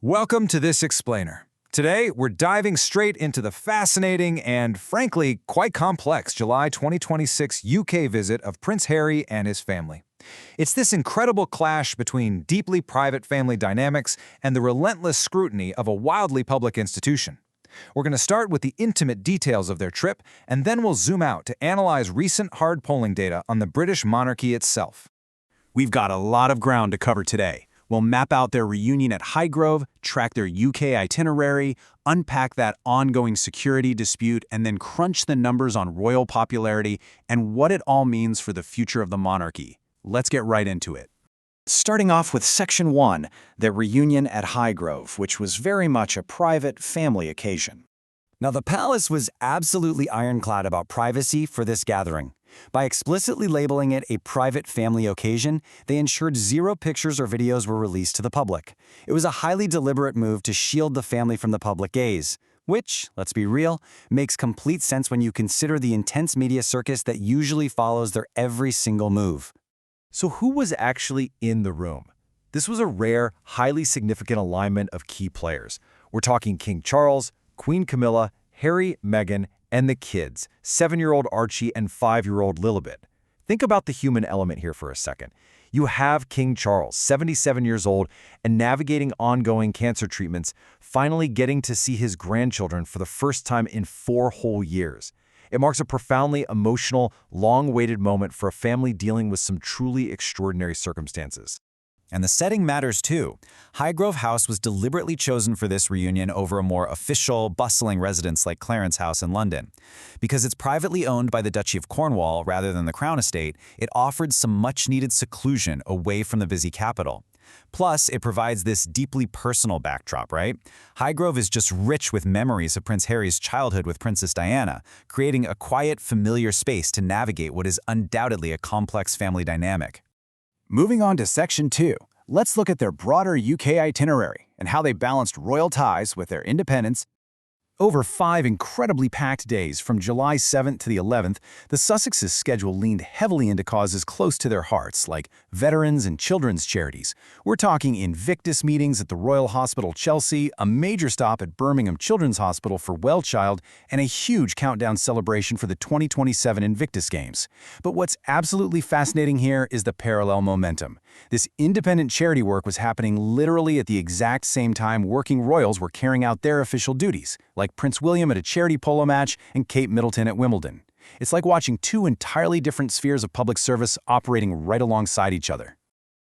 Welcome to This Explainer. Today, we're diving straight into the fascinating and, frankly, quite complex July 2026 UK visit of Prince Harry and his family. It's this incredible clash between deeply private family dynamics and the relentless scrutiny of a wildly public institution. We're going to start with the intimate details of their trip, and then we'll zoom out to analyze recent hard polling data on the British monarchy itself. We've got a lot of ground to cover today. We'll map out their reunion at Highgrove, track their UK itinerary, unpack that ongoing security dispute, and then crunch the numbers on royal popularity and what it all means for the future of the monarchy. Let's get right into it. Starting off with Section 1, their reunion at Highgrove, which was very much a private family occasion. Now, the palace was absolutely ironclad about privacy for this gathering. By explicitly labeling it a private family occasion, they ensured zero pictures or videos were released to the public. It was a highly deliberate move to shield the family from the public gaze, which, let's be real, makes complete sense when you consider the intense media circus that usually follows their every single move. So who was actually in the room? This was a rare, highly significant alignment of key players. We're talking King Charles, Queen Camilla, Harry, Meghan, and the kids, 7-year-old Archie and 5-year-old Lilibet. Think about the human element here for a second. You have King Charles, 77 years old, and navigating ongoing cancer treatments, finally getting to see his grandchildren for the first time in 4 whole years. It marks a profoundly emotional, long-awaited moment for a family dealing with some truly extraordinary circumstances. And the setting matters too. Highgrove House was deliberately chosen for this reunion over a more official, bustling residence like Clarence House in London. Because it's privately owned by the Duchy of Cornwall rather than the Crown Estate, it offered some much-needed seclusion away from the busy capital. Plus, it provides this deeply personal backdrop, right? Highgrove is just rich with memories of Prince Harry's childhood with Princess Diana, creating a quiet, familiar space to navigate what is undoubtedly a complex family dynamic. Moving on to Section 2, let's look at their broader UK itinerary and how they balanced royal ties with their independence. Over 5 incredibly packed days from July 7th to the 11th, the Sussexes' schedule leaned heavily into causes close to their hearts, like veterans and children's charities. We're talking Invictus meetings at the Royal Hospital Chelsea, a major stop at Birmingham Children's Hospital for Well Child, and a huge countdown celebration for the 2027 Invictus Games. But what's absolutely fascinating here is the parallel momentum. This independent charity work was happening literally at the exact same time working royals were carrying out their official duties, like Prince William at a charity polo match and Kate Middleton at Wimbledon. It's like watching 2 entirely different spheres of public service operating right alongside each other.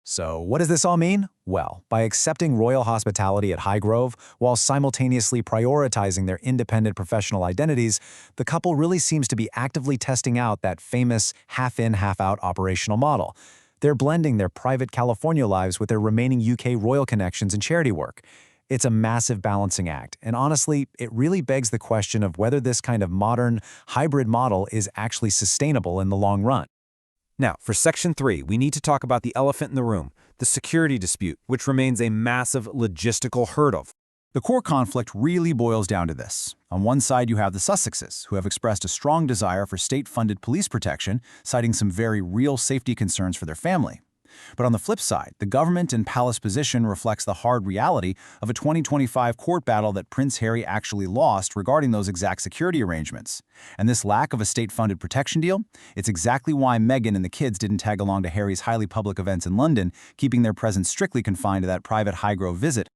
So, what does this all mean? Well, by accepting royal hospitality at Highgrove while simultaneously prioritizing their independent professional identities, the couple really seems to be actively testing out that famous half-in, half-out operational model. They're blending their private California lives with their remaining UK royal connections and charity work. It's a massive balancing act, and honestly, it really begs the question of whether this kind of modern, hybrid model is actually sustainable in the long run. Now, for Section 3, we need to talk about the elephant in the room, the security dispute, which remains a massive logistical hurdle. The core conflict really boils down to this. On one side, you have the Sussexes, who have expressed a strong desire for state-funded police protection, citing some very real safety concerns for their family. But on the flip side, the government and palace position reflects the hard reality of a 2025 court battle that Prince Harry actually lost regarding those exact security arrangements. And this lack of a state-funded protection deal, it's exactly why Meghan and the kids didn't tag along to Harry's highly public events in London, keeping their presence strictly confined to that private Highgrove visit.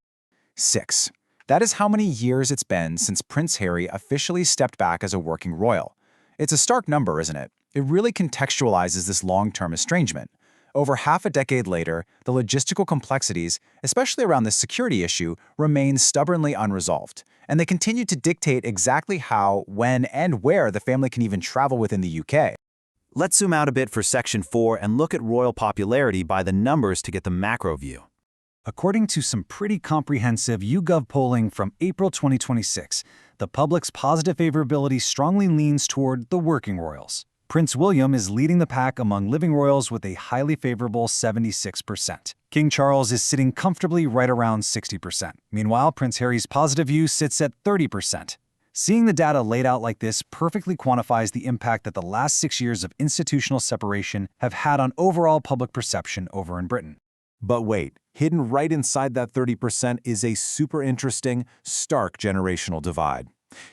6. That is how many years it's been since Prince Harry officially stepped back as a working royal. It's a stark number, isn't it? It really contextualizes this long-term estrangement. Over half a decade later, the logistical complexities, especially around this security issue, remain stubbornly unresolved, and they continue to dictate exactly how, when, and where the family can even travel within the UK. Let's zoom out a bit for Section 4 and look at royal popularity by the numbers to get the macro view. According to some pretty comprehensive YouGov polling from April 2026, the public's positive favorability strongly leans toward the working royals. Prince William is leading the pack among living royals with a highly favorable 76%. King Charles is sitting comfortably right around 60%. Meanwhile, Prince Harry's positive view sits at 30%. Seeing the data laid out like this perfectly quantifies the impact that the last 6 years of institutional separation have had on overall public perception over in Britain. But wait, Hidden right inside that 30% is a super interesting, stark generational divide.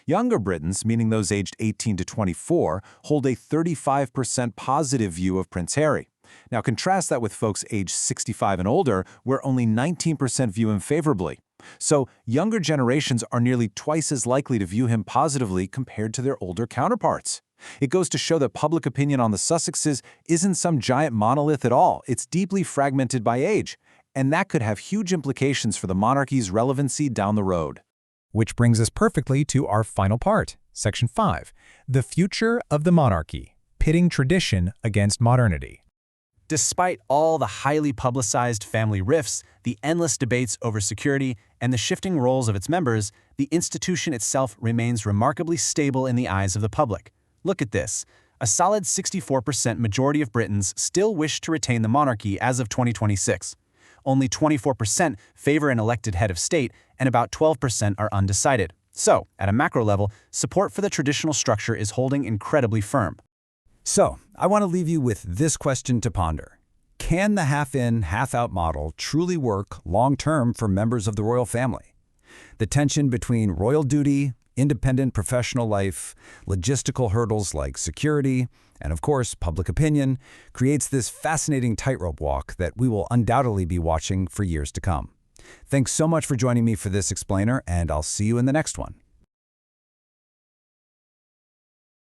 Younger Britons, meaning those aged 18 to 24, hold a 35% positive view of Prince Harry. Now contrast that with folks aged 65 and older, where only 19% view him favorably. So younger generations are nearly twice as likely to view him positively compared to their older counterparts. It goes to show that public opinion on the Sussexes isn't some giant monolith at all. It's deeply fragmented by age, and that could have huge implications for the monarchy's relevancy down the road. Which brings us perfectly to our final part, Section 5, the future of the monarchy, pitting tradition against modernity. Despite all the highly publicized family rifts, the endless debates over security, and the shifting roles of its members, the institution itself remains remarkably stable in the eyes of the public. Look at this. A solid 64% majority of Britons still wish to retain the monarchy as of 2026. Only 24% favor an elected head of state, and about 12% are undecided. So, at a macro level, support for the traditional structure is holding incredibly firm. So, I want to leave you with this question to ponder. Can the half-in, half-out model truly work long-term for members of the royal family? The tension between royal duty, independent professional life, logistical hurdles like security, and of course, public opinion, creates this fascinating tightrope walk that we will undoubtedly be watching for years to come. Thanks so much for joining me for this explainer, and I'll see you in the next one.